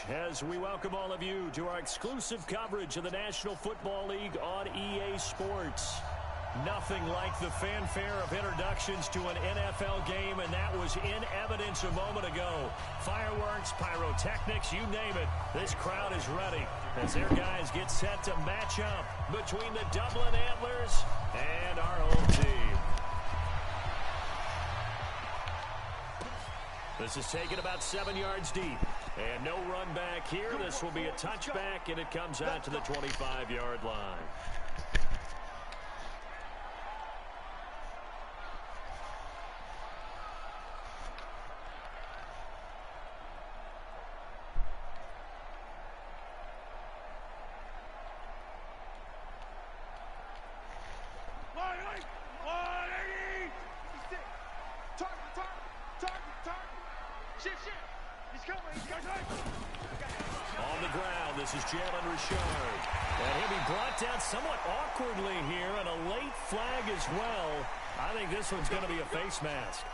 as we welcome all of you to our exclusive coverage of the National Football League on EA Sports. Nothing like the fanfare of introductions to an NFL game, and that was in evidence a moment ago. Fireworks, pyrotechnics, you name it. This crowd is ready as their guys get set to match up between the Dublin Antlers and our home team. This is taken about 7 yards deep. And no run back here. This will be a touchback, and it comes out to the 25-yard line. On the ground, this is Jalen Richard. And he'll be brought down somewhat awkwardly here, and a late flag as well. I think this one's going to be a face mask.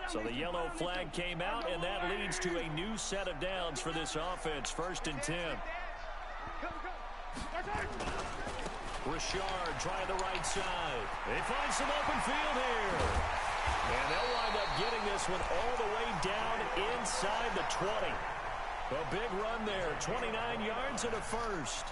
So the yellow flag came out, and that leads to a new set of downs for this offense. 1st and 10. Richard trying the right side. They find some open field here. And they'll wind up getting this one all the way down inside the 20. A big run there, 29 yards and a first.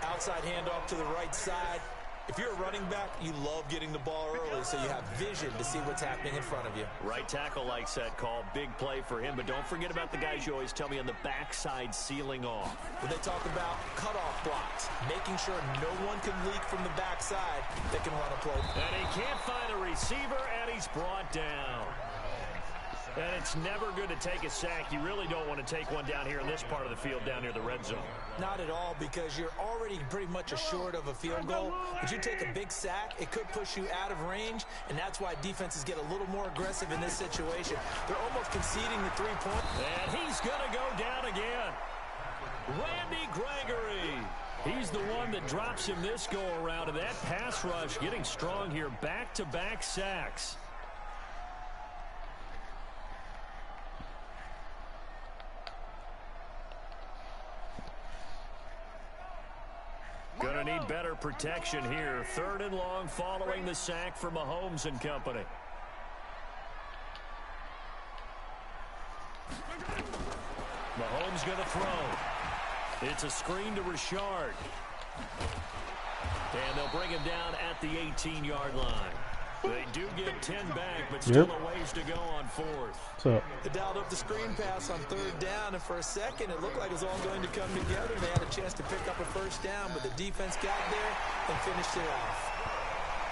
Outside handoff to the right side. If you're a running back, you love getting the ball early so you have vision to see what's happening in front of you. Right tackle likes that call. Big play for him, but don't forget about the guys you always tell me on the backside sealing off. When they talk about cutoff blocks, making sure no one can leak from the backside, they can run a play. And he can't find a receiver, and he's brought down. And it's never good to take a sack. You really don't want to take one down here in this part of the field, down near the red zone. Not at all, because you're already pretty much assured of a field goal. But you take a big sack, it could push you out of range, and that's why defenses get a little more aggressive in this situation. They're almost conceding the 3-point. And he's going to go down again. Randy Gregory. He's the one that drops him this go-around, and that pass rush getting strong here. Back-to-back sacks. Gonna need better protection here. 3rd and long following the sack for Mahomes and company. Mahomes gonna throw. It's a screen to Richard. And they'll bring him down at the 18-yard line. They do get 10 back, but still a ways to go on 4th. They dialed up the screen pass on 3rd down, and for a second it looked like it was all going to come together. They had a chance to pick up a 1st down, but the defense got there and finished it off.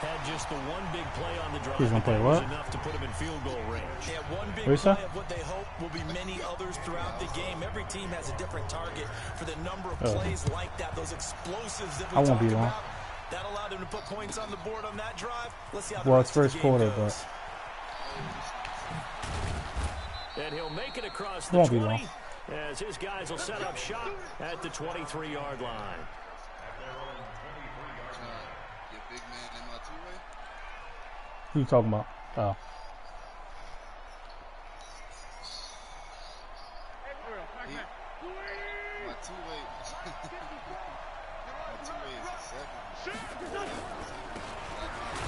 Had just the one big play on the drive. He's gonna play what? Enough to put him in field goal range. Yeah, one big play of what they hope will be many others throughout the game. Every team has a different target for the number of plays like that, those explosives that we talked about. That allowed him to put points on the board on that drive. Let's see how the rest of the game goes. And he'll make it across the 20 as his guys will set up shop at the 23-yard line. Who you talking about? Oh.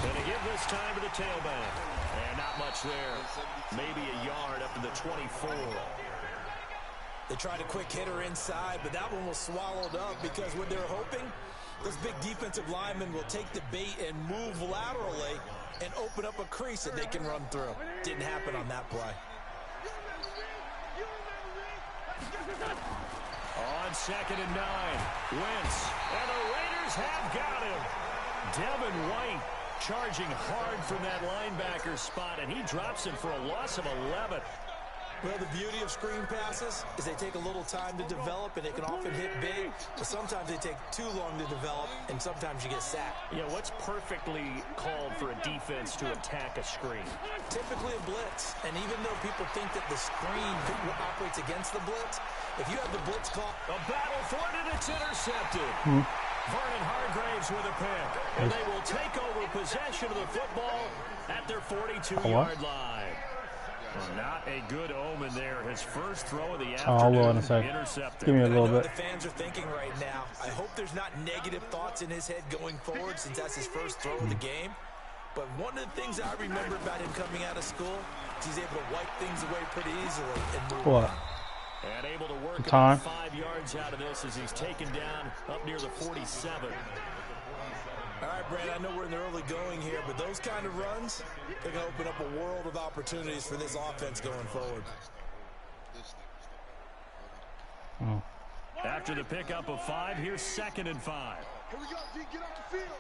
Gonna give this time to the tailback. And not much there. Maybe a yard up to the 24. They tried a quick hitter inside, but that one was swallowed up because what they're hoping, this big defensive lineman will take the bait and move laterally and open up a crease that they can run through. Didn't happen on that play. On 2nd and 9, Wentz. And the Raiders have got him. Devin White charging hard from that linebacker spot, and he drops him for a loss of 11. Well, the beauty of screen passes is they take a little time to develop, and they can often hit big, but sometimes they take too long to develop, and sometimes you get sacked. Yeah, what's perfectly called for a defense to attack a screen? Typically a blitz, and even though people think that the screen operates against the blitz, if you have the blitz call... A battle for it, and it's intercepted. Vernon Steelers with a pick. And they will take over possession of the football at their 42-yard line. Well, not a good omen there. His first throw of the afternoon intercepted. Give me a little bit. What the fans are thinking right now. I hope there's not negative thoughts in his head going forward since that's his first throw of the game. But one of the things I remember about him coming out of school is he's able to wipe things away pretty easily and move on. And able to work about 5 yards out of this as he's taken down up near the 47. All right, Brad, I know we're in the early going here, but those kind of runs, they're going to open up a world of opportunities for this offense going forward. After the pickup of 5, here's 2nd and 5. Here we go, D, get off the field.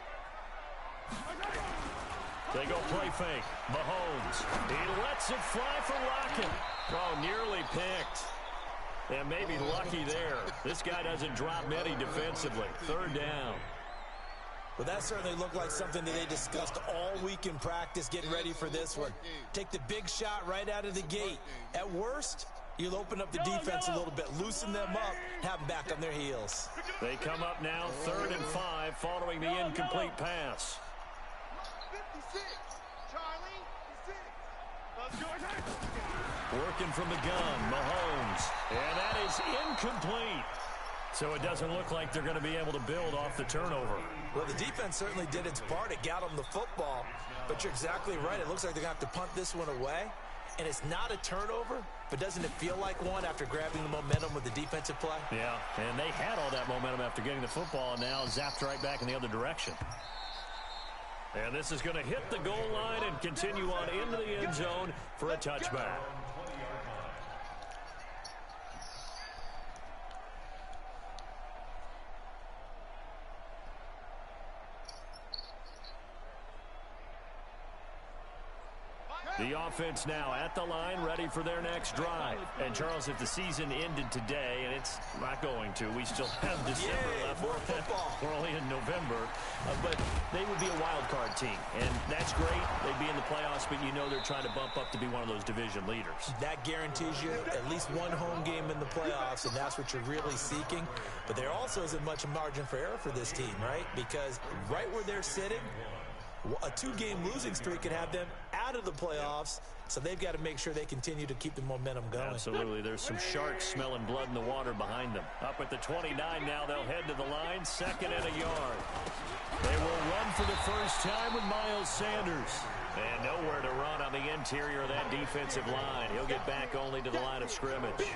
They go play fake. Mahomes. He lets it fly for Lockett. Oh, nearly picked. And maybe lucky there. This guy doesn't drop many defensively. 3rd down. Well, that certainly looked like something that they discussed all week in practice, getting ready for this one. Take the big shot right out of the gate. At worst, you'll open up the defense a little bit, loosen them up, have them back on their heels. They come up now 3rd and 5 following the incomplete pass. 56. Charlie, 56. Working from the gun, Mahomes. And that is incomplete. So it doesn't look like they're going to be able to build off the turnover. Well, the defense certainly did its part. It got them the football. But you're exactly right. It looks like they're going to have to punt this one away. And it's not a turnover, but doesn't it feel like one after grabbing the momentum with the defensive play? Yeah, and they had all that momentum after getting the football, and now zapped right back in the other direction. And this is going to hit the goal line and continue on into the end zone for a touchback. The offense now at the line, ready for their next drive. And, Charles, if the season ended today, and it's not going to, we still have December left. More football. We're only in November. But they would be a wild card team. And that's great. They'd be in the playoffs, but you know they're trying to bump up to be one of those division leaders. That guarantees you at least one home game in the playoffs, and that's what you're really seeking. But there also isn't much margin for error for this team, right? Because right where they're sitting, a 2-game losing streak could have them out of the playoffs, so they've got to make sure they continue to keep the momentum going. Absolutely. There's some sharks smelling blood in the water behind them. Up at the 29 now, they'll head to the line, 2nd and a yard. They will run for the first time with Miles Sanders. And nowhere to run on the interior of that defensive line. He'll get back only to the line of scrimmage.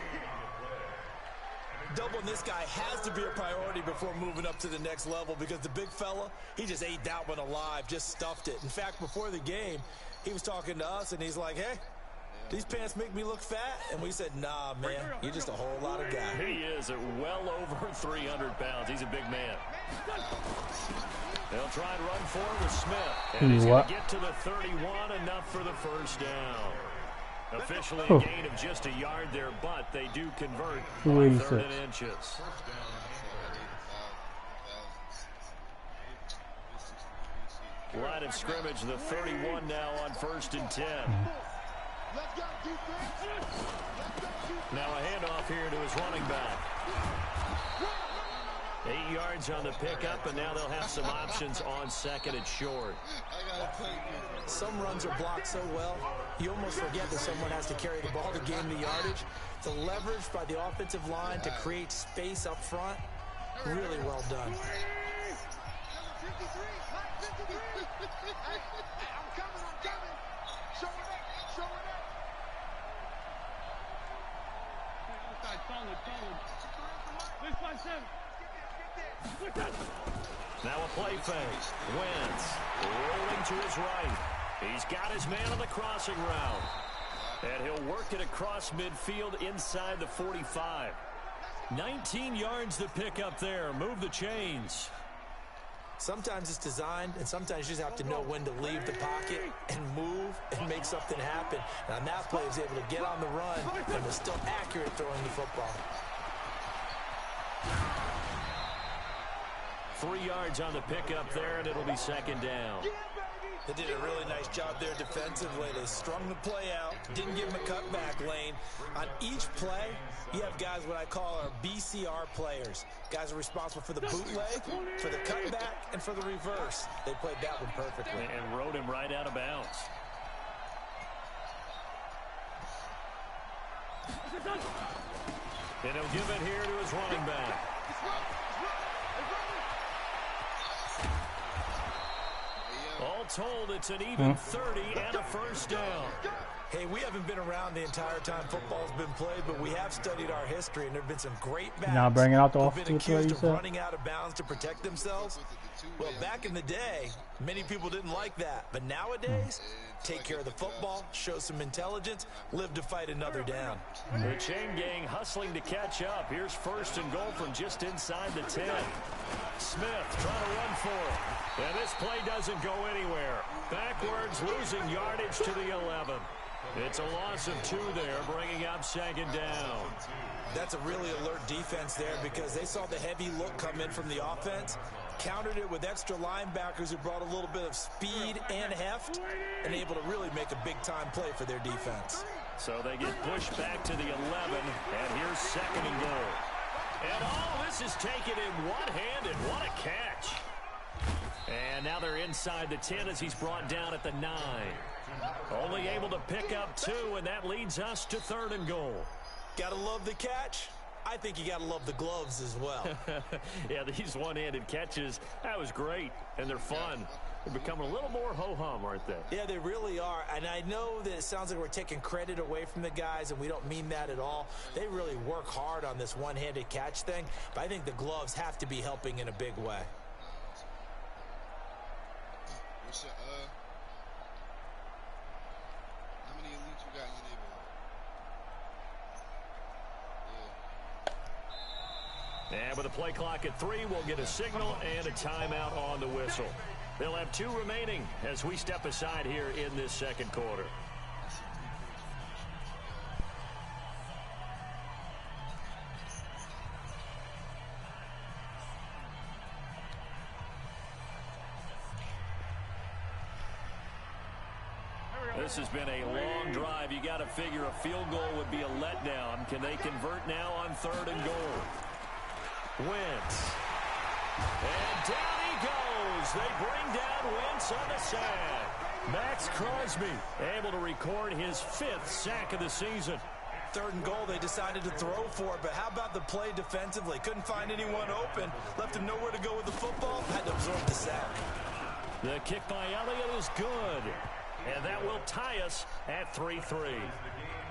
Doubling this guy has to be a priority before moving up to the next level because the big fella, he just ate that one alive, just stuffed it. In fact, before the game, he was talking to us, and he's like, hey, these pants make me look fat? And we said, nah, man, you're just a whole lot of guy. He is at well over 300 pounds. He's a big man. They'll try and run forward with Smith. And he's going to get to the 31, enough for the first down. Officially a gain of just a yard there, but they do convert on 3rd and inches. Line of scrimmage, the 31 now on 1st and 10. Now a handoff here to his running back. 8 yards on the pickup, and now they'll have some options on 2nd and short. Some runs are blocked so well, you almost forget that someone has to carry the ball to gain the yardage. The leverage by the offensive line to create space up front, really well done. Now a play fake. Wentz rolling to his right. He's got his man on the crossing route. And he'll work it across midfield inside the 45. 19 yards to pick up there. Move the chains. Sometimes it's designed, and sometimes you just have to know when to leave the pocket and move and make something happen. And on that play, he was able to get on the run and was still accurate throwing the football. 3 yards on the pickup there, and it'll be second down. They did a really nice job there defensively. They strung the play out, didn't give him a cutback lane. On each play, you have guys what I call our BCR players. Guys are responsible for the bootleg, for the cutback, and for the reverse. They played that one perfectly. And rode him right out of bounds. And he'll give it here to his running back. All told, it's an even 30 and a first down. Hey, we haven't been around the entire time football's been played, but we have studied our history, and there have been some great backs now bringing out the who've been accused of you running out of bounds to protect themselves. Well, back in the day, many people didn't like that. But nowadays, take care of the football, show some intelligence, live to fight another down. The chain gang hustling to catch up. Here's first and goal from just inside the 10. Smith trying to run for it. And this play doesn't go anywhere. Backwards, losing yardage to the 11. It's a loss of 2 there, bringing up second down. That's a really alert defense there because they saw the heavy look come in from the offense, countered it with extra linebackers who brought a little bit of speed and heft, and able to really make a big-time play for their defense. So they get pushed back to the 11, and here's second and goal. And all this is taken in one-handed. What a catch. And now they're inside the 10 as he's brought down at the 9. Only able to pick up 2, and that leads us to third and goal. Gotta love the catch. I think you gotta love the gloves as well. Yeah, these one-handed catches, that was great, and they're fun. They're becoming a little more ho-hum, aren't they? Yeah, they really are. And I know that it sounds like we're taking credit away from the guys, and we don't mean that at all. They really work hard on this one-handed catch thing, but I think the gloves have to be helping in a big way. How many elites you got in your neighborhood? And with a play clock at 3, we'll get a signal and a timeout on the whistle. They'll have 2 remaining as we step aside here in this second quarter. This has been a long drive. You got to figure a field goal would be a letdown. Can they convert now on third and goal? Wentz. And down he goes. They bring down Wentz on the sack. Max Crosby able to record his 5th sack of the season. Third and goal, they decided to throw for it, but how about the play defensively? Couldn't find anyone open. Left him nowhere to go with the football. Had to absorb the sack. The kick by Elliott is good. And that will tie us at 3-3.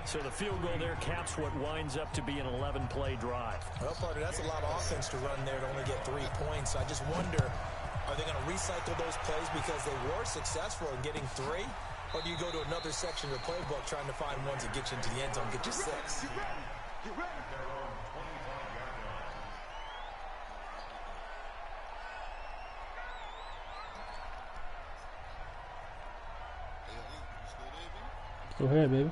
So the field goal there caps what winds up to be an 11-play drive. Well, partner, that's a lot of offense to run there to only get 3 points. I just wonder, are they going to recycle those plays because they were successful in getting 3? Or do you go to another section of the playbook trying to find ones that get you into the end zone, get you 6? Get ready. Go ahead, baby.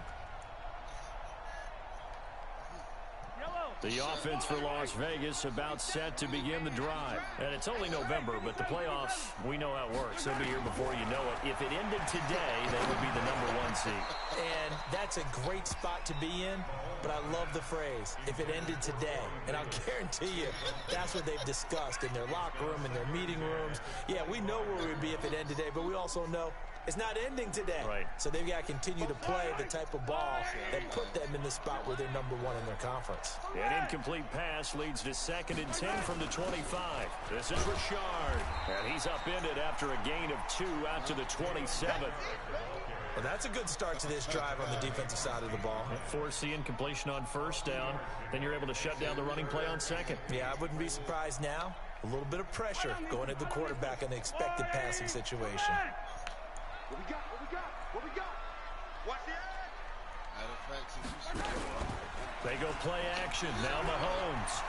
The offense for Las Vegas about set to begin the drive. And it's only November, but the playoffs, we know how it works. They'll be here before you know it. If it ended today, they would be the #1 seed. And that's a great spot to be in, but I love the phrase, if it ended today. And I'll guarantee you, that's what they've discussed in their locker room, in their meeting rooms. Yeah, we know where we'd be if it ended today, but we also know it's not ending today. Right. So they've got to continue to play the type of ball that put them in the spot where they're #1 in their conference. An incomplete pass leads to 2nd and 10 from the 25. This is Richard. And he's upended after a gain of 2 out to the 27. Well, that's a good start to this drive on the defensive side of the ball. Force the incompletion on first down. Then you're able to shut down the running play on 2nd. Yeah, I wouldn't be surprised now. A little bit of pressure going at the quarterback in an expected passing situation. What we got? What we got? What we got? Watch the They go play action. Now Mahomes.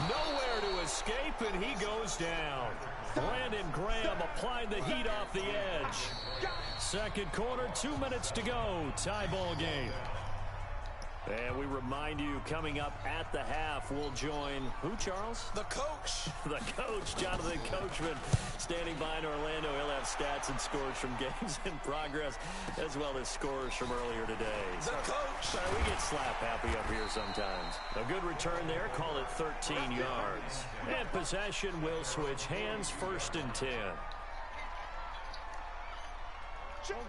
Nowhere to escape, and he goes down. Brandon Graham applied the heat off the edge. Second quarter, 2 minutes to go. Tie ball game. And we remind you, coming up at the half, we'll join who, Charles? The coach. The coach, Jonathan Coachman, standing by in Orlando. He'll have stats and scores from games in progress, as well as scores from earlier today. The coach. We get slap happy up here sometimes. A good return there. Call it 13 yards. And possession will switch hands, 1st and 10.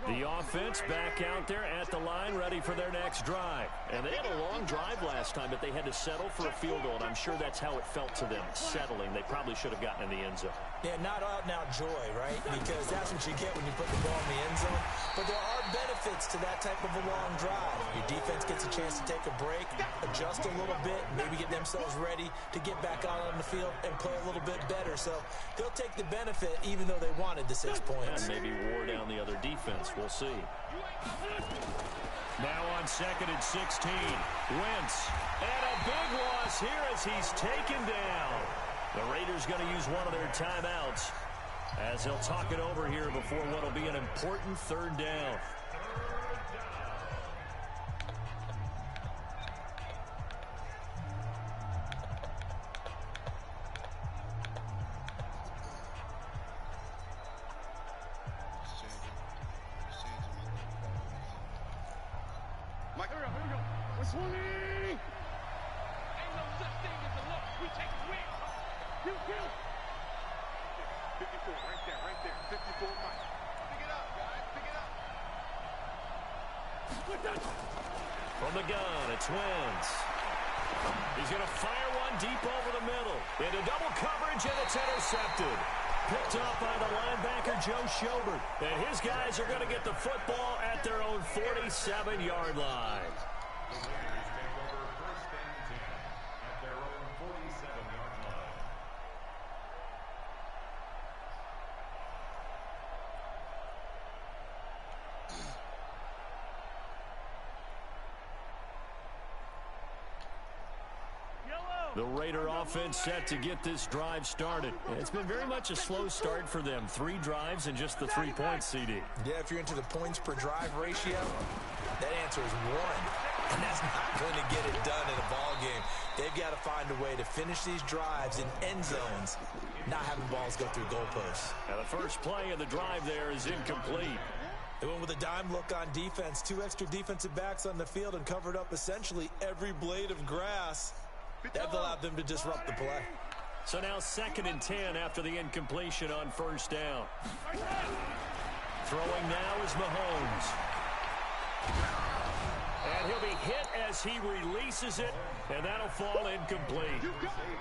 The offense back out there at the line, ready for their next drive. And they had a long drive last time, but they had to settle for a field goal. And I'm sure that's how it felt to them, settling. They probably should have gotten in the end zone. Yeah, not out now joy, right? Because that's what you get when you put the ball in the end zone. But there are benefits to that type of a long drive. Your defense gets a chance to take a break, adjust a little bit, maybe get themselves ready to get back out on the field and play a little bit better. So they'll take the benefit even though they wanted the 6 points. And maybe wore down the other defense. We'll see. Now on 2nd and 16. Wentz. And a big loss here as he's taken down. The Raiders going to use one of their timeouts as they'll talk it over here before what will be an important 3rd down. From the gun, it's Wentz. He's going to fire one deep over the middle. Into double coverage, and it's intercepted. Picked up by the linebacker, Joe Schobert. And his guys are going to get the football at their own 47-yard line. The Raider offense set to get this drive started. It's been very much a slow start for them. 3 drives and just the 3 points, CD. Yeah, if you're into the points per drive ratio, that answer is 1. And that's not going to get it done in a ball game. They've got to find a way to finish these drives in end zones, not having balls go through goalposts. Now the first play of the drive there is incomplete. They went with a dime look on defense. 2 extra defensive backs on the field and covered up essentially every blade of grass. That allowed them to disrupt the play. So now 2nd and 10 after the incompletion on 1st down. Throwing now is Mahomes. And he'll be hit as he releases it, and that'll fall incomplete.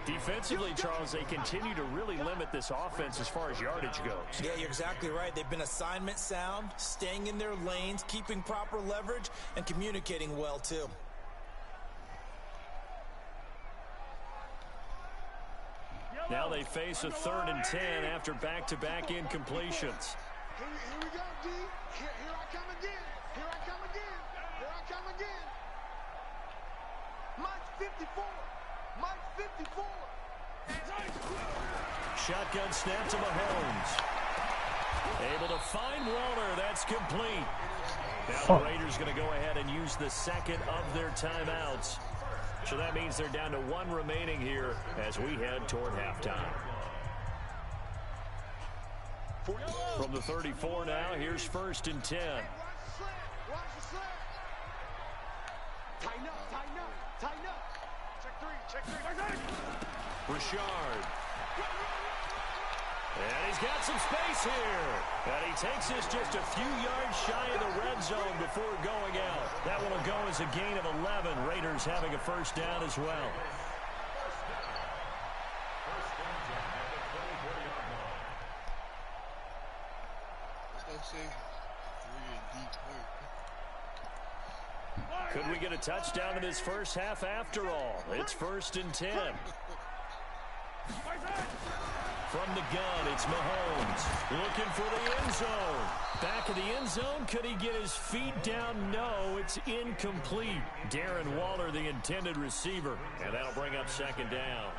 Defensively, Charles, they continue to really limit this offense as far as yardage goes. Yeah, you're exactly right. They've been assignment sound, staying in their lanes, keeping proper leverage, and communicating well, too. Now they face a 3rd and 10 after back-to-back incompletions. Here we go, D. Here I come again. Here I come again. Here I come again. Mike 54. Mike 54. Shotgun snap to Mahomes. Able to find Walter. That's complete. Now the Raiders going to go ahead and use the 2nd of their timeouts. So that means they're down to 1 remaining here as we head toward halftime. From the 34 now, here's 1st and 10. Watch the slant. Tighten up, tighten up, tighten up. Check 3. Richard. And he's got some space here. And he takes this just a few yards shy of the red zone before going out. That one will go as a gain of 11. Raiders having a 1st down as well. Could we get a touchdown in this first half after all? It's 1st and 10. From the gun, it's Mahomes looking for the end zone. Back of the end zone, could he get his feet down? No, it's incomplete. Darren Waller, the intended receiver, and that'll bring up 2nd down.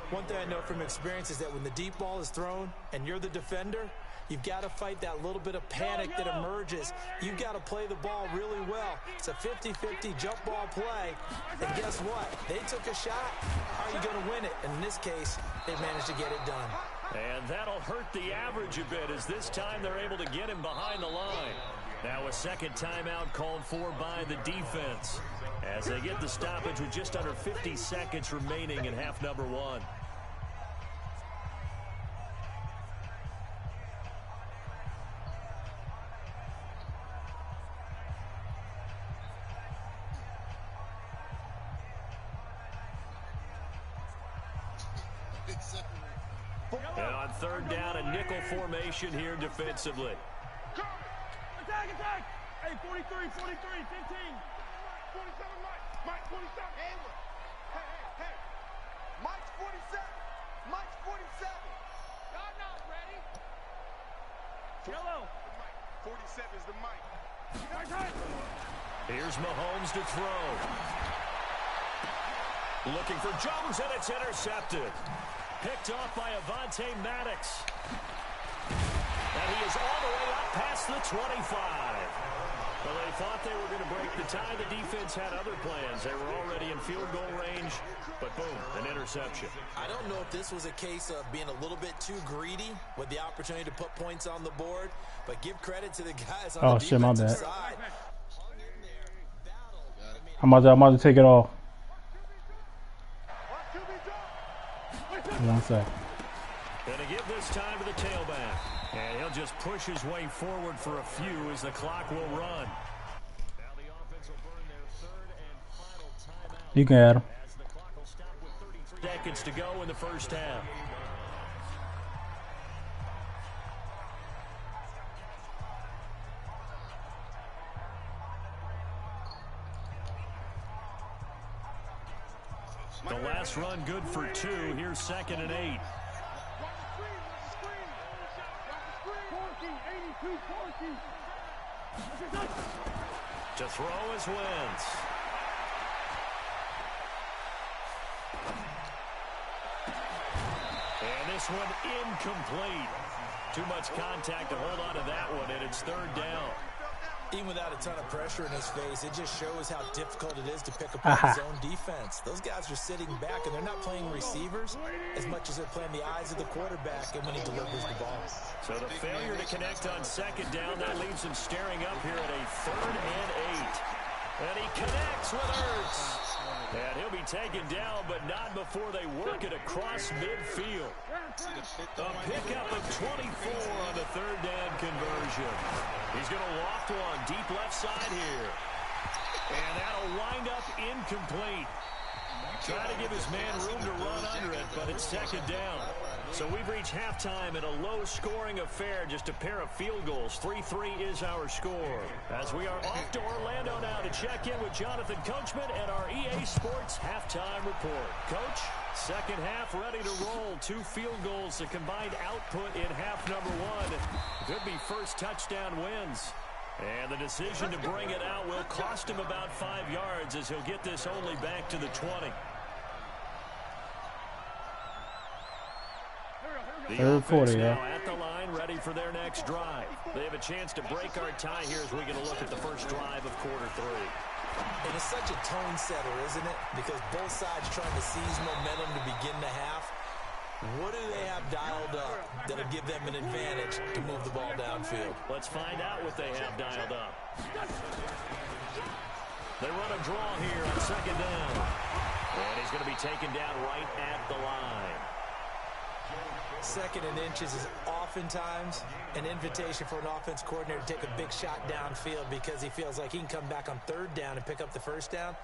One thing I know from experience is that when the deep ball is thrown and you're the defender, You've got to fight that little bit of panic that emerges. You've got to play the ball really well. It's a 50-50 jump ball play. And guess what? They took a shot. How are you going to win it? And in this case, they managed to get it done. And that'll hurt the average a bit as this time they're able to get him behind the line. Now a second timeout called for by the defense as they get the stoppage with just under 50 seconds remaining in half number one. And on third down, a nickel formation here defensively. Attack, attack! Hey, 43, 43, 15. 47, Mike, 47. Hey. Mike's 47. Mike's 47. Y'all not ready. Yellow. 47 is the Mike. Here's Mahomes to throw. Looking for Jones, and it's intercepted. Picked off by Avonte Maddox. And he is all the way up past the 25. Well, they thought they were going to break the tie. The defense had other plans. They were already in field goal range, but boom, an interception. I don't know if this was a case of being a little bit too greedy with the opportunity to put points on the board, but give credit to the guys on the defensive side. I'm about to take it off. 1 sec. Going to give this time to the tailback. And he'll just push his way forward for a few as the clock will run. Now the offense will burn their third and final timeout. You can add him. As the clock will stop with 33 seconds to go in the first half. The last run good for 2. Here's 2nd and 8. To throw is Wentz. And this one incomplete. Too much contact to hold on to that one, and it's 3rd down. Even without a ton of pressure in his face, it just shows how difficult it is to pick apart his own defense. Those guys are sitting back, and they're not playing receivers as much as they're playing the eyes of the quarterback and when he delivers the ball. So the failure to connect on 2nd down, that leaves him staring up here at a 3rd and 8. And he connects with Ertz. And he'll be taken down, but not before they work it across midfield. A pickup of 24 on the 3rd down conversion. He's going to loft one deep left side here. And that'll wind up incomplete. Trying to give his man room to run under it, but it's 2nd down. So we've reached halftime in a low-scoring affair, just a pair of field goals. 3-3 is our score. As we are off to Orlando now to check in with Jonathan Coachman and our EA Sports halftime report. Coach, second half ready to roll. 2 field goals, the combined output in half number 1. Could be first touchdown wins. And the decision to bring it out will cost him about 5 yards as he'll get this only back to the 20. The offense now at the line, ready for their next drive. They have a chance to break our tie here as we're going to look at the first drive of quarter 3. And it's such a tone setter, isn't it? Because both sides trying to seize momentum to begin the half. What do they have dialed up that'll give them an advantage to move the ball downfield? Let's find out what they have dialed up. They run a draw here on 2nd down. And he's going to be taken down right at the line. 2nd and inches is oftentimes an invitation for an offense coordinator to take a big shot downfield because he feels like he can come back on 3rd down and pick up the 1st down.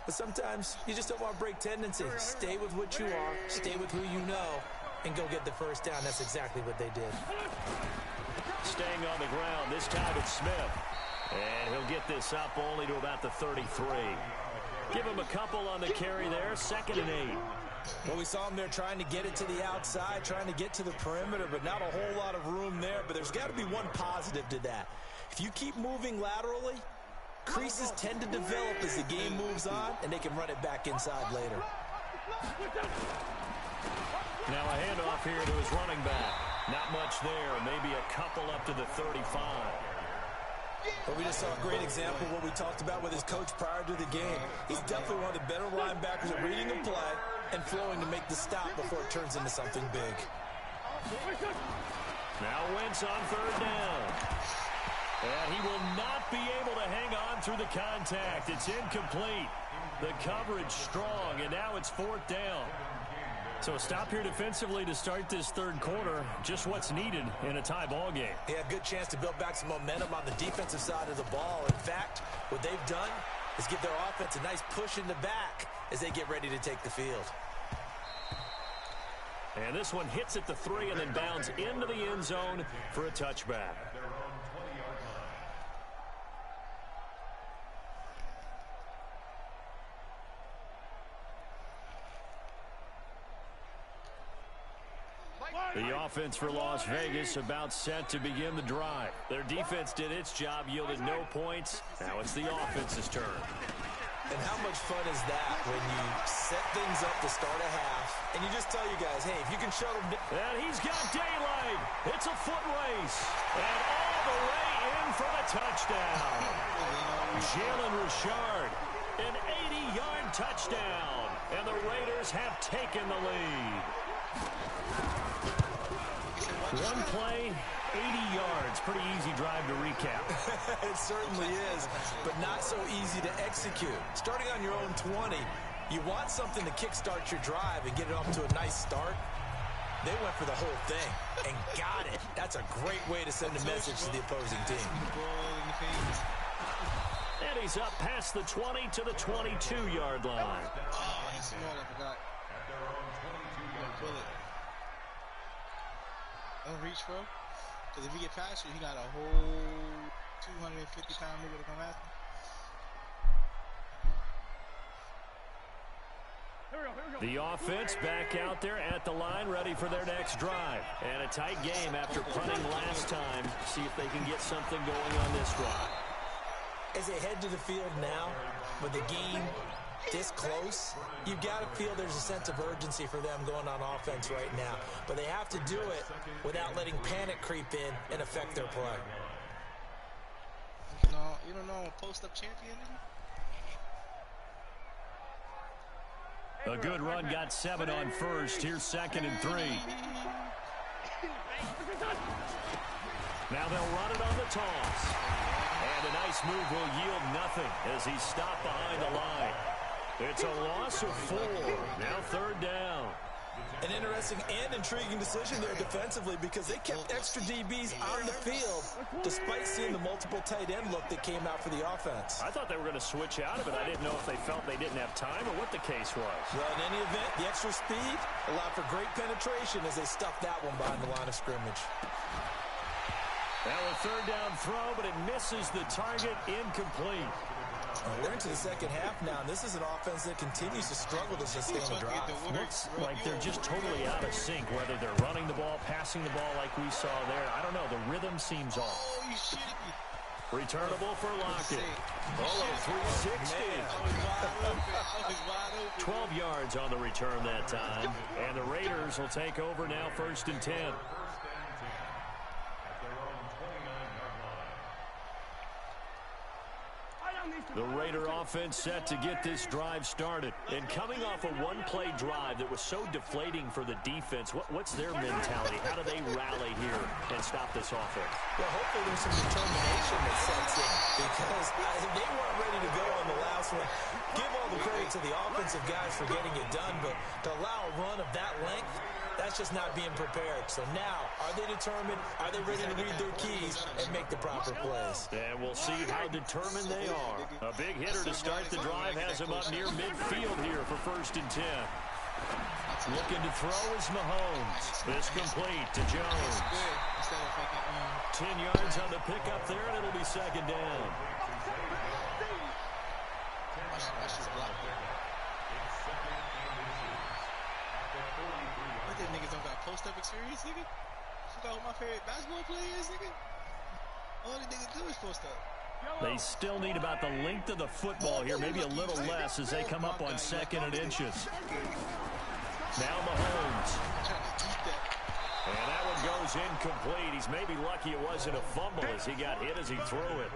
But sometimes you just don't want to break tendencies. Stay with what you are, stay with who you know, and go get the 1st down. That's exactly what they did. Staying on the ground, this time it's Smith. And he'll get this up only to about the 33. Give him a couple on the carry there, 2nd and 8. Well, we saw him there trying to get it to the outside, trying to get to the perimeter, but not a whole lot of room there. But there's got to be one positive to that. If you keep moving laterally, creases tend to develop as the game moves on, and they can run it back inside later. Now a handoff here to his running back. Not much there. Maybe a couple up to the 35. But we just saw a great example of what we talked about with his coach prior to the game. He's definitely one of the better linebackers at reading the play and flowing to make the stop before it turns into something big. Now Wentz on third down. And he will not be able to hang on through the contact. It's incomplete. The coverage strong, and now it's fourth down. So a stop here defensively to start this third quarter. Just what's needed in a tie ball game. They had a good chance to build back some momentum on the defensive side of the ball. In fact, what they've done is give their offense a nice push in the back as they get ready to take the field. And this one hits at the 3 and then bounds into the end zone for a touchback. The offense for Las Vegas about set to begin the drive. Their defense did its job, yielded no points. Now it's the offense's turn. And how much fun is that when you set things up to start a half and you just tell you guys, hey, if you can shut them down. And he's got daylight. It's a foot race. And all the way in for the touchdown. Jalen Richard, an 80-yard touchdown. And the Raiders have taken the lead. One play, 80 yards. Pretty easy drive to recap. It certainly is, but not so easy to execute. Starting on your own 20, you want something to kickstart your drive and get it off to a nice start. They went for the whole thing and got it. That's a great way to send a message to the opposing team. And he's up past the 20 to the 22-yard line. Oh, he's small, I forgot. Don't reach, bro. Because if you get past you, he got a whole 250-pound nigga to come after. The offense back out there at the line, ready for their next drive. And a tight game after punting last time. See if they can get something going on this drive. As they head to the field now, with the game this close, you've got to feel there's a sense of urgency for them going on offense right now. But they have to do it without letting panic creep in and affect their play. No, you don't know I'm a post-up champion, nigga? A good run, got 7 on first. Here's 2nd and 3. Now they'll run it on the toss. And a nice move will yield nothing as he's stopped behind the line. It's a loss of 4. Now 3rd down. An interesting and intriguing decision there defensively because they kept extra DBs on the field despite seeing the multiple tight end look that came out for the offense. I thought they were going to switch out of it. I didn't know if they felt they didn't have time or what the case was. Well, in any event, the extra speed allowed for great penetration as they stuffed that one behind the line of scrimmage. Now a 3rd down throw, but it misses the target, incomplete. We're into the second half now, and this is an offense that continues to struggle to sustain a drive. Looks like they're just totally out of sync, whether they're running the ball, passing the ball like we saw there. I don't know. The rhythm seems off. Oh, you shitting me. Returnable for Lockett. Oh, 360. 12 yards on the return that time. And the Raiders will take over now 1st and 10. The Raider offense set to get this drive started. And coming off a one-play drive that was so deflating for the defense, what's their mentality? How do they rally here and stop this offense? Well, hopefully there's some determination that sets in because they weren't ready to go on the last one. Give all the credit to the offensive guys for getting it done, but to allow a run of that length, that's just not being prepared. So now, are they determined? Are they ready to read their keys and make the proper plays? And we'll see how determined they are. A big hitter to start the drive has him up near midfield here for 1st and 10. Looking to throw is Mahomes. This complete to Jones. 10 yards on the pickup there, and it'll be 2nd down. Niggas don't got post-up experience, nigga. You forgot who my favorite basketball player is, nigga. All the niggas do is post-up. They still need about the length of the football here, maybe a little less as they come up on 2nd and inches. Now Mahomes. And that one goes is incomplete. He's maybe lucky it wasn't a fumble as he got hit as he threw it.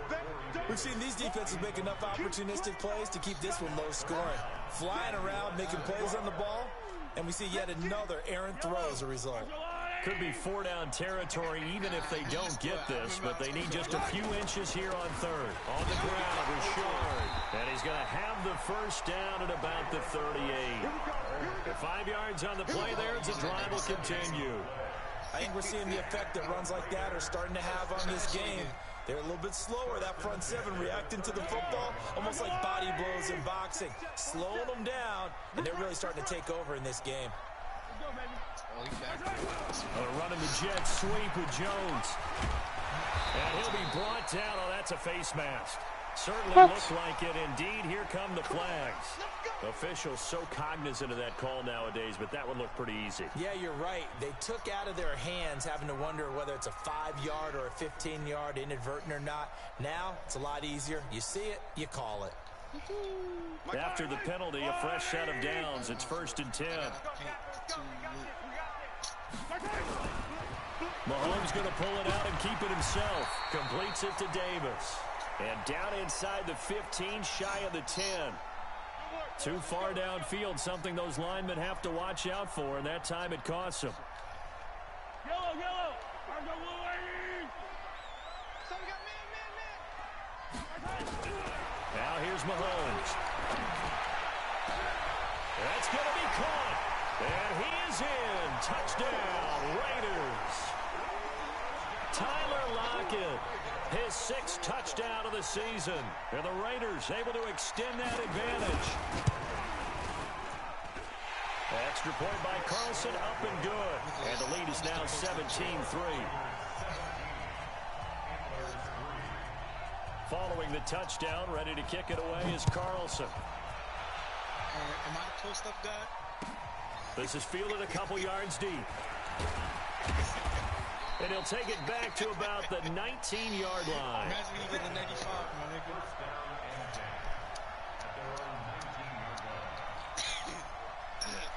We've seen these defenses make enough opportunistic plays to keep this one low scoring. Flying around, making plays on the ball, and we see yet another errant throw as a result. Could be 4-down territory even if they don't get this, but they need just a few inches here on third. On the ground, Rashard. And he's going to have the first down at about the 38. 5 yards on the play there as the drive will continue. I think we're seeing the effect that runs like that are starting to have on this game. They're a little bit slower, that front seven, reacting to the football, almost like body blows in boxing. Slowing them down, and they're really starting to take over in this game. Running the jet sweep with Jones. And he'll be brought down. Oh, that's a face mask. Certainly looked like it. Indeed, here come the flags. Officials so cognizant of that call nowadays, but that would look pretty easy. Yeah, you're right. They took out of their hands having to wonder whether it's a 5-yard or a 15-yard, inadvertent or not. Now, it's a lot easier. You see it, you call it. After the penalty, a fresh set of downs. It's 1st and 10. Mahomes going to pull it out and keep it himself. Completes it to Davis. And down inside the 15, shy of the 10. Too far downfield, something those linemen have to watch out for, and that time it costs them. Yellow. Now here's Mahomes. That's going to be caught. And he is in. Touchdown, Raiders. Tyler Lockett, his 6th touchdown of the season. And the Raiders able to extend that advantage. Extra point by Carlson, up and good. And the lead is now 17-3. Following the touchdown, ready to kick it away is Carlson. Am I the post-up guy? This is fielded a couple yards deep. And he'll take it back to about the 19-yard line. Imagine you get the 95, my nigga.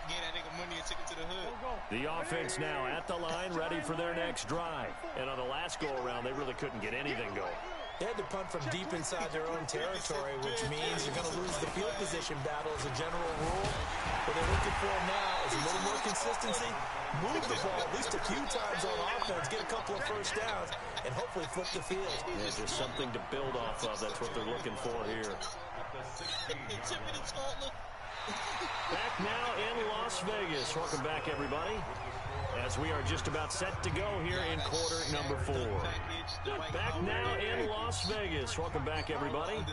Get that nigga money and take it to the hood. The offense now at the line, ready for their next drive. And on the last go-around, they really couldn't get anything going. They had to punt from deep inside their own territory, which means you're going to lose the field position battle as a general rule. What they're looking for now is a little more consistency, move the ball at least a few times on offense, get a couple of first downs, and hopefully flip the field. Yeah, just something to build off of. That's what they're looking for here. Back now in Las Vegas. Welcome back, everybody, as we are just about set to go here in quarter number 4. Back now in Las Vegas. Welcome back, everybody,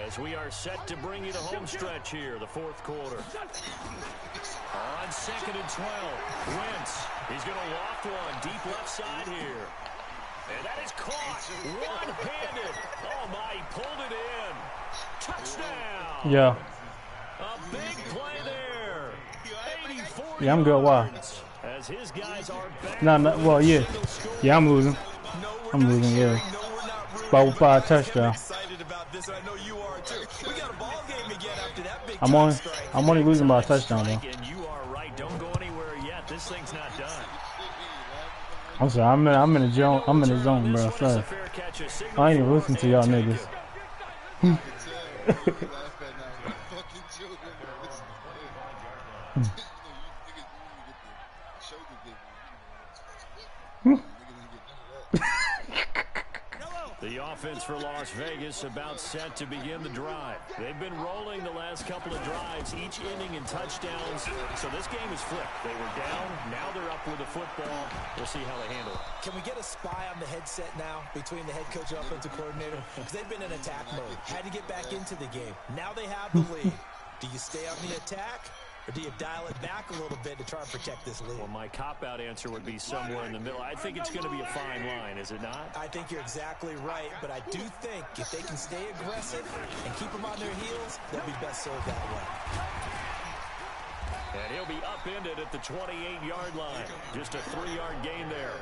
as we are set to bring you the home stretch here, the 4th quarter. On 2nd and 12, Wentz. He's going to loft one deep left side here. And that is caught one-handed. Oh, my, he pulled it in. Touchdown. Yeah. A big play there. 84 Yeah, I'm good. Why? as his guys are back. Well, yeah. Yeah, I'm losing. I'm losing, yeah. By a touchdown. I'm only losing by a touchdown, though. And you are right. Don't go anywhere yet. This thing's not done. I'm sorry. I'm in the zone. I'm in the zone, bro. Sorry. I ain't even listening to y'all niggas. The offense for Las Vegas about set to begin the drive. They've been rolling the last couple of drives, each inning in touchdowns. So this game is flipped. They were down. Now they're up with the football. We'll see how they handle it. Can we get a spy on the headset now between the head coach and offensive coordinator? Because they've been in attack mode. Had to get back into the game. Now they have the lead. Do you stay on the attack? Or do you dial it back a little bit to try and protect this lead? Well, my cop-out answer would be somewhere in the middle. I think it's going to be a fine line, is it not? I think you're exactly right, but I do think if they can stay aggressive and keep them on their heels, they'll be best served that way. And he'll be upended at the 28-yard line. Just a 3-yard gain there.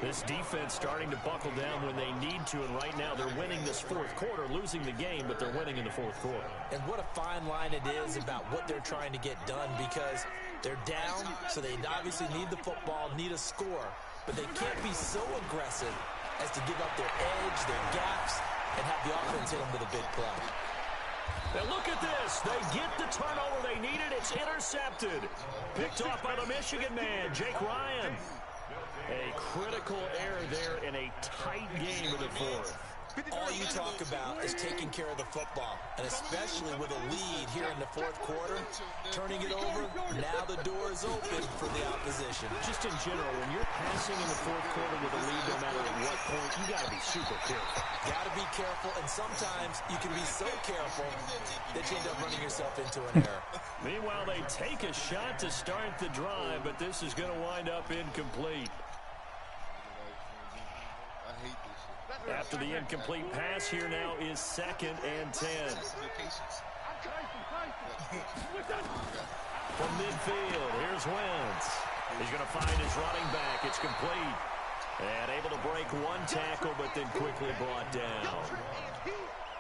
This defense starting to buckle down when they need to, and right now they're winning this 4th quarter, losing the game, but they're winning in the 4th quarter. And what a fine line it is about what they're trying to get done, because they're down, so they obviously need the football, need a score. but they can't be so aggressive as to give up their edge, their gaps, and have the offense hit them with a big play. And look at this. They get the turnover they needed. It's intercepted. Picked off by the Michigan man, Jake Ryan. A critical error there in a tight game in the fourth. All you talk about is taking care of the football, and especially with a lead here in the fourth quarter, turning it over, now the door is open for the opposition. Just in general, when you're passing in the fourth quarter with a lead, no matter at what point, you got to be super careful. Got to be careful, and sometimes you can be so careful that you end up running yourself into an error. Meanwhile, they take a shot to start the drive, but this is going to wind up incomplete. After the incomplete pass, here now is 2nd and 10. From midfield, here's Wentz. He's going to find his running back. It's complete. And able to break one tackle, but then quickly brought down.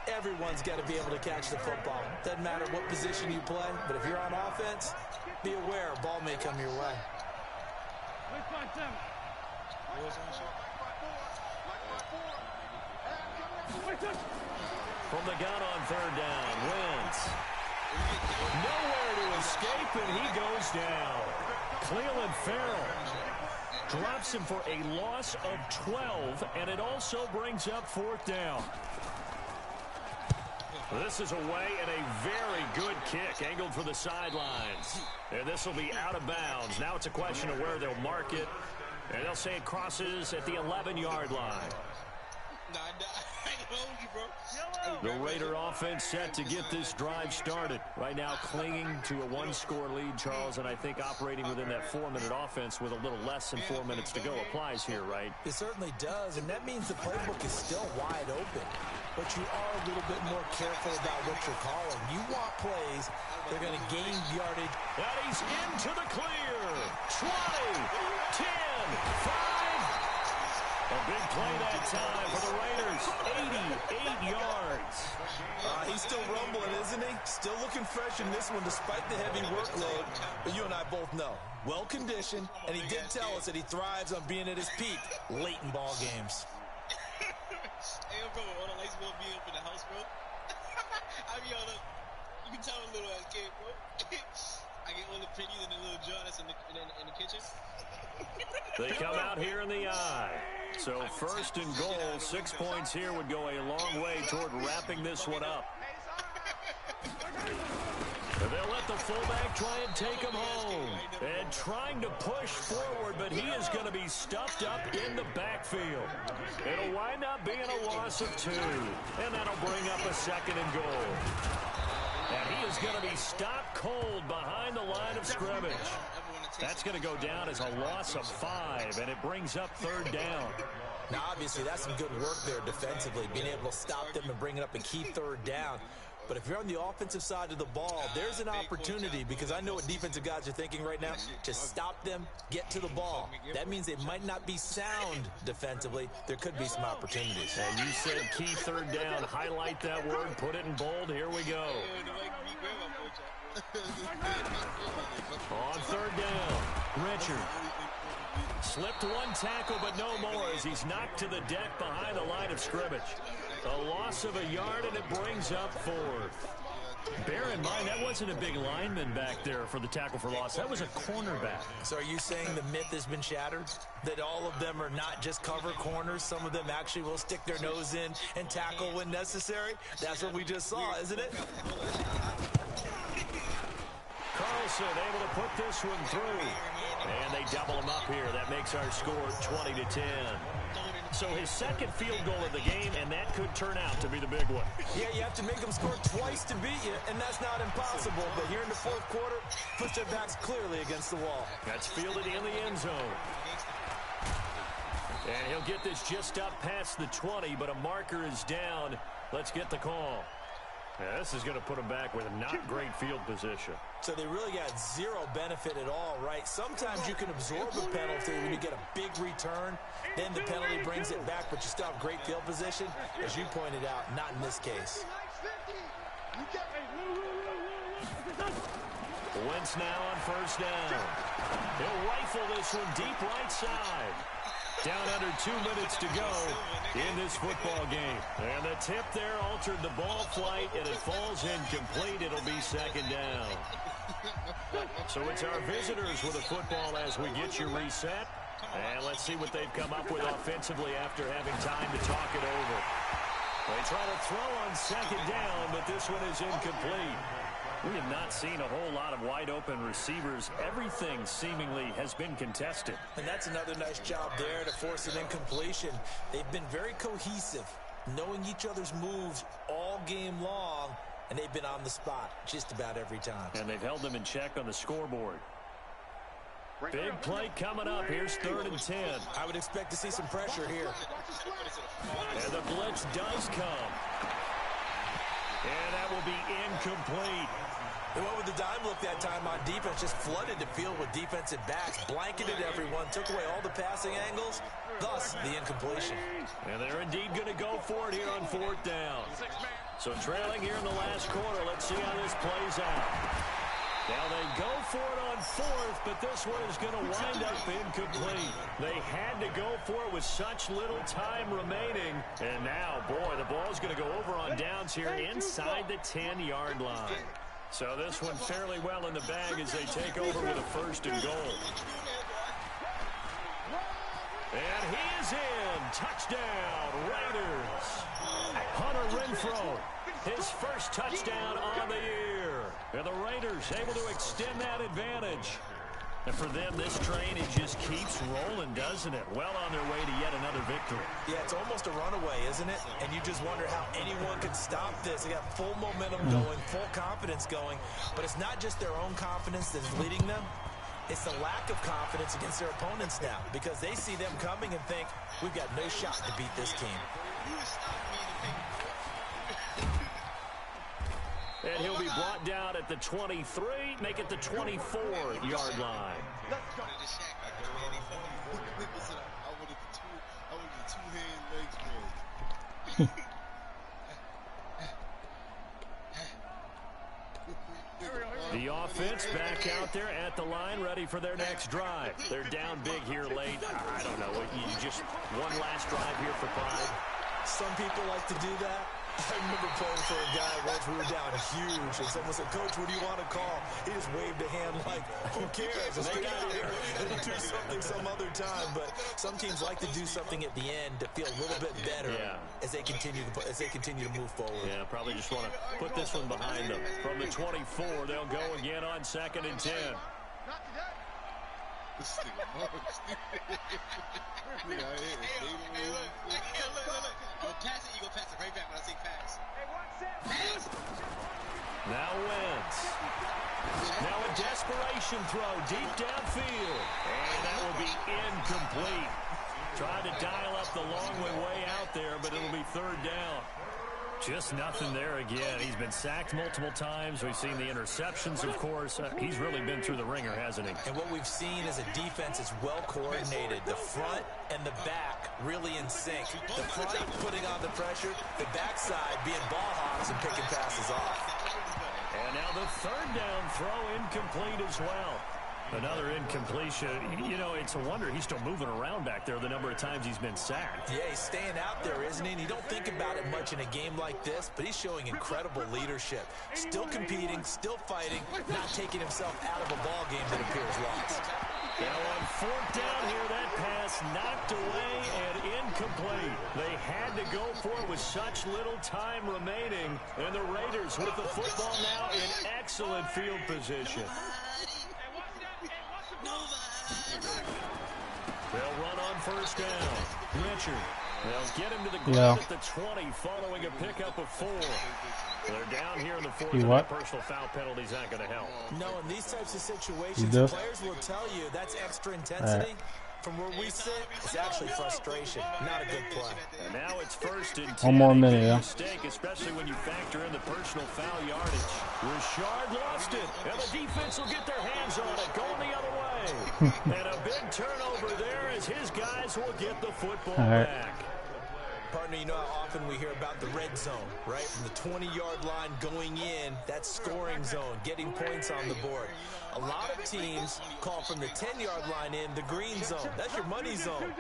Everyone's got to be able to catch the football. Doesn't matter what position you play, but if you're on offense, be aware a ball may come your way. From the gun on 3rd down, Wentz. Nowhere to escape, and he goes down. Cleveland Farrell drops him for a loss of 12, and it also brings up 4th down. This is away and a very good kick, angled for the sidelines. And this will be out of bounds. Now it's a question of where they'll mark it, and they'll say it crosses at the 11-yard line. The Raider offense set to get this drive started. Right now clinging to a 1-score lead, Charles, and I think operating within that 4-minute offense with a little less than 4 minutes to go applies here, right? It certainly does, and that means the playbook is still wide open. But you are a little bit more careful about what you're calling. You want plays, they're going to gain yardage. And he's into the clear. 20, 10, 5. A big play that time for the Raiders. 88 yards. He's still rumbling, isn't he? Still looking fresh in this one despite the heavy workload. But you and I both know, well-conditioned, and he did tell us that he thrives on being at his peak late in ball games. Hey, bro, all the lights won't be up in the house, bro. I be all up. You can tell a little ass kid, bro. I get all the pennies in the little jar that's in the kitchen. They come out here in the eye. So 1st and goal, 6 points here would go a long way toward wrapping this one up. They'll let the fullback try and take him home. And trying to push forward, but he is going to be stuffed up in the backfield. It'll wind up being a loss of 2. And that'll bring up a 2nd and goal. And he is going to be stopped cold behind the line of scrimmage. That's going to go down as a loss of 5, and it brings up 3rd down. Now, obviously, that's some good work there defensively, being able to stop them and bring it up a key 3rd down. But if you're on the offensive side of the ball, there's an opportunity, because I know what defensive guys are thinking right now, to stop them, get to the ball. That means they might not be sound defensively. There could be some opportunities. And you said key 3rd down. Highlight that word. Put it in bold. Here we go. On 3rd down, Richard slipped one tackle, but no more as he's knocked to the deck behind the line of scrimmage. A loss of a yard, and it brings up 4th. Bear in mind, that wasn't a big lineman back there for the tackle for loss. That was a cornerback. So are you saying the myth has been shattered? That all of them are not just cover corners? Some of them actually will stick their nose in and tackle when necessary? That's what we just saw, isn't it? Carlson able to put this one through. And they double him up here. That makes our score 20-10. So his 2nd field goal of the game, and that could turn out to be the big one. Yeah, you have to make them score twice to beat you, and that's not impossible. But here in the 4th quarter, puts their backs clearly against the wall. That's fielded in the end zone. And he'll get this just up past the 20, but a marker is down. Let's get the call. Yeah, this is going to put them back with a not great field position. So they really got zero benefit at all, right? Sometimes you can absorb a penalty when you get a big return. Then the penalty brings it back, but you still have great field position. As you pointed out, not in this case. Wentz now on 1st down. He'll rifle this one deep right side. Down under 2 minutes to go in this football game. And the tip there altered the ball flight, and it falls incomplete. It'll be second down. So it's our visitors with the football as we get you reset. And let's see what they've come up with offensively after having time to talk it over. They try to throw on second down, but this one is incomplete. We have not seen a whole lot of wide-open receivers. Everything seemingly has been contested. And that's another nice job there to force an incompletion. They've been very cohesive, knowing each other's moves all game long, and they've been on the spot just about every time. And they've held them in check on the scoreboard. Big play coming up. Here's 3rd and 10. I would expect to see some pressure here. And the blitz does come. And that will be incomplete. They went with the dime look that time on defense, just flooded the field with defensive backs, blanketed everyone, took away all the passing angles, thus the incompletion. And they're indeed going to go for it here on 4th down. So trailing here in the last quarter, let's see how this plays out. Now they go for it on 4th, but this one is going to wind up incomplete. They had to go for it with such little time remaining. And now, boy, the ball's going to go over on downs here inside the 10-yard line. So this one fairly well in the bag as they take over with a 1st and goal. And he is in. Touchdown, Raiders. Hunter Renfrow, his first touchdown on the year. And the Raiders able to extend that advantage. And for them, this train, it just keeps rolling, doesn't it? Well on their way to yet another victory. Yeah, it's almost a runaway, isn't it? And you just wonder how anyone could stop this. They got full momentum going, full confidence going. But it's not just their own confidence that's leading them. It's the lack of confidence against their opponents now, because they see them coming and think, we've got no shot to beat this team. And he'll be brought down at the 23, make it the 24-yard line. The offense back out there at the line, ready for their next drive. They're down big here late. I don't know. You just one last drive here for pride. Some people like to do that. I remember playing for a guy once. We were down huge, and someone said, "Coach, what do you want to call?" He just waved a hand like, "Who cares? Let's get out of here and do something some other time." But some teams like to do something at the end to feel a little bit better as they continue to move forward. Yeah, probably just want to put this one behind them. From the 24, they'll go again on 2nd and 10. This thing works. Look. Pass it, you go pass it right back when I say pass. Pass. Now Wentz. Now a desperation throw deep downfield. And that will be incomplete. Tried to dial up the long way out there, but it'll be 3rd down. Just nothing there again. He's been sacked multiple times. We've seen the interceptions, of course. He's really been through the ringer, hasn't he? And what we've seen is a defense that's well coordinated. The front and the back really in sync. The front putting on the pressure, the backside being ball hawks and picking passes off. And now the 3rd down throw incomplete as well. Another incompletion. You know, it's a wonder he's still moving around back there the number of times he's been sacked. Yeah, he's staying out there, isn't he? And you don't think about it much in a game like this, but he's showing incredible leadership. Still competing, still fighting, not taking himself out of a ball game that appears lost. Now on 4th down here, that pass knocked away and incomplete. They had to go for it with such little time remaining. And the Raiders with the football now in excellent field position. They'll run on 1st down. Richard. They'll get him to the ground at the 20 following a pickup of 4. They're down here in the 4th. That personal foul penalty's not going to help. No, in these types of situations, players will tell you that's extra intensity. From where we sit, it's actually frustration, not a good play. And now it's 1st and 10. One more minute, Mistake, especially when you factor in the personal foul yardage. Richard lost it, and the defense will get their hands on it, going the other way. And a big turnover there as his guys will get the football back. Partner, you know how often we hear about the red zone, right? From the 20-yard line going in, that scoring zone, getting points on the board. A lot of teams call from the 10-yard line in the green zone. That's your money zone.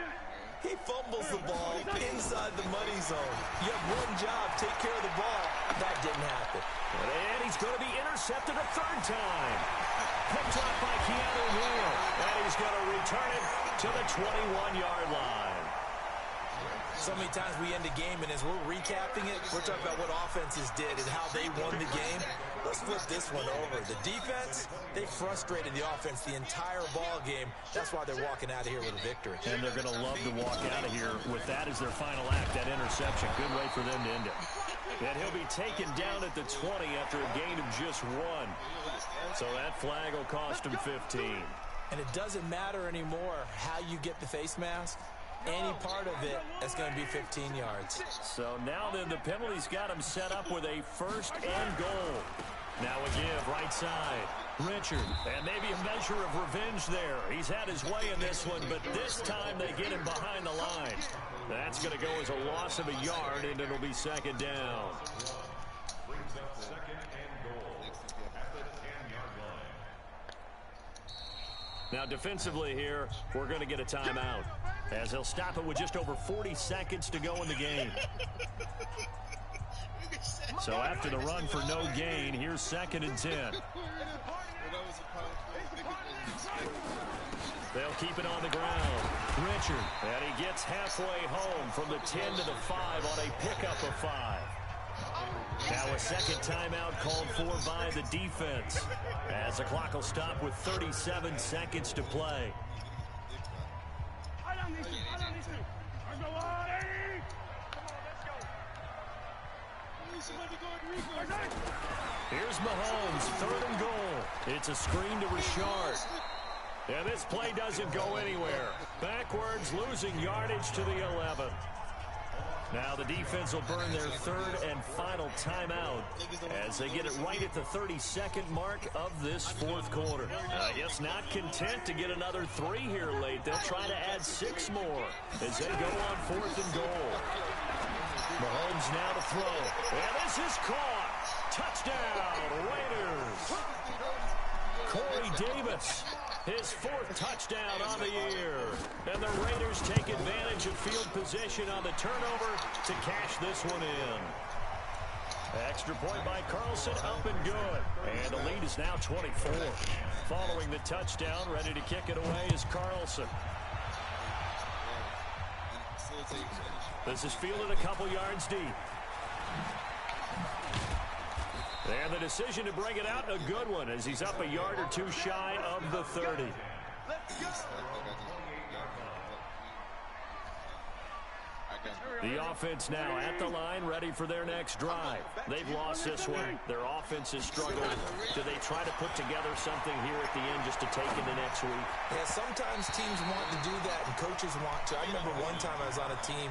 He fumbles the ball inside the money zone. You have one job, take care of the ball. That didn't happen. And he's going to be intercepted a third time. Picked off by Keanu Neal. And he's going to return it to the 21-yard line. So many times we end a game, and as we're recapping it, we're talking about what offenses did and how they won the game. Let's flip this one over. The defense, they frustrated the offense the entire ball game. That's why they're walking out of here with a victory. And they're going to love to walk out of here with that as their final act, that interception. Good way for them to end it. And he'll be taken down at the 20 after a gain of just 1. So that flag will cost him 15. And it doesn't matter anymore how you get the face mask. Any part of it is going to be 15 yards. So now then the penalty's got him set up with a 1st and goal. Now a give right side. Richard, and maybe a measure of revenge there. He's had his way in this one, but this time they get him behind the line. That's going to go as a loss of a yard, and it'll be 2nd down. Now defensively here, we're going to get a timeout, as he'll stop it with just over 40 seconds to go in the game. So after the run for no gain, here's 2nd and 10. They'll keep it on the ground. Richard, and he gets halfway home from the 10 to the 5 on a pickup of 5. Now a 2nd timeout called for by the defense, as the clock will stop with 37 seconds to play. Here's Mahomes, 3rd and goal. It's a screen to Richard. And this play doesn't go anywhere. Backwards, losing yardage to the 11. Now the defense will burn their 3rd and final timeout as they get it right at the 32nd mark of this 4th quarter. I guess not content to get another 3 here late. They'll try to add 6 more as they go on 4th and goal. Mahomes now to throw. And this is caught. Touchdown, Raiders. Corey Davis, his 4th touchdown on the year. And the Raiders take advantage of field position on the turnover to cash this one in. Extra point by Carlson, up and good. And the lead is now 24. Following the touchdown, ready to kick it away is Carlson. This is fielded a couple yards deep. And the decision to bring it out, a good one, as he's up a yard or 2 shy of the 30. The offense now at the line, ready for their next drive. They've lost this one. Their offense has struggled. Do they try to put together something here at the end just to take into next week? Yeah, sometimes teams want to do that, and coaches want to. I remember one time I was on a team,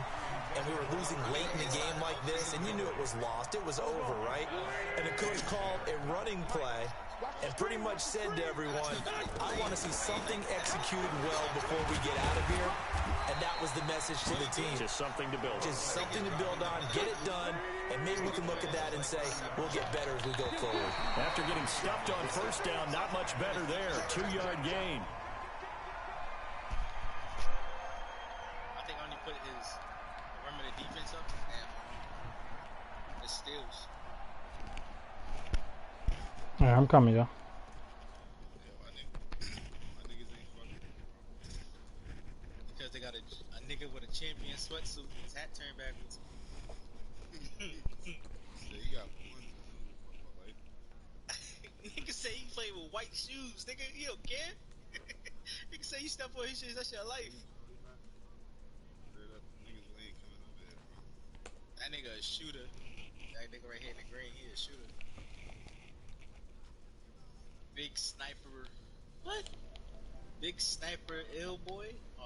and we were losing late in the game like this, and you knew it was lost. It was over, right? And the coach called a running play and pretty much said to everyone, I want to see something executed well before we get out of here. And that was the message to the team. Just something to build on. Just something to build on, get it done, and maybe we can look at that and say, we'll get better as we go forward. After getting stuffed on 1st down, not much better there. 2-yard gain. I think only put his perimeter defense up and the steals. Yeah, I'm coming, yo. Because they got a nigga with a champion sweatsuit, his hat turned backwards. So you got one. Nigga say he played with white shoes, nigga. You don't care? Nigga say you step on his shoes, that's your life. That nigga a shooter. That nigga right here in the green, he a shooter. Big sniper. What? Big sniper, ill boy.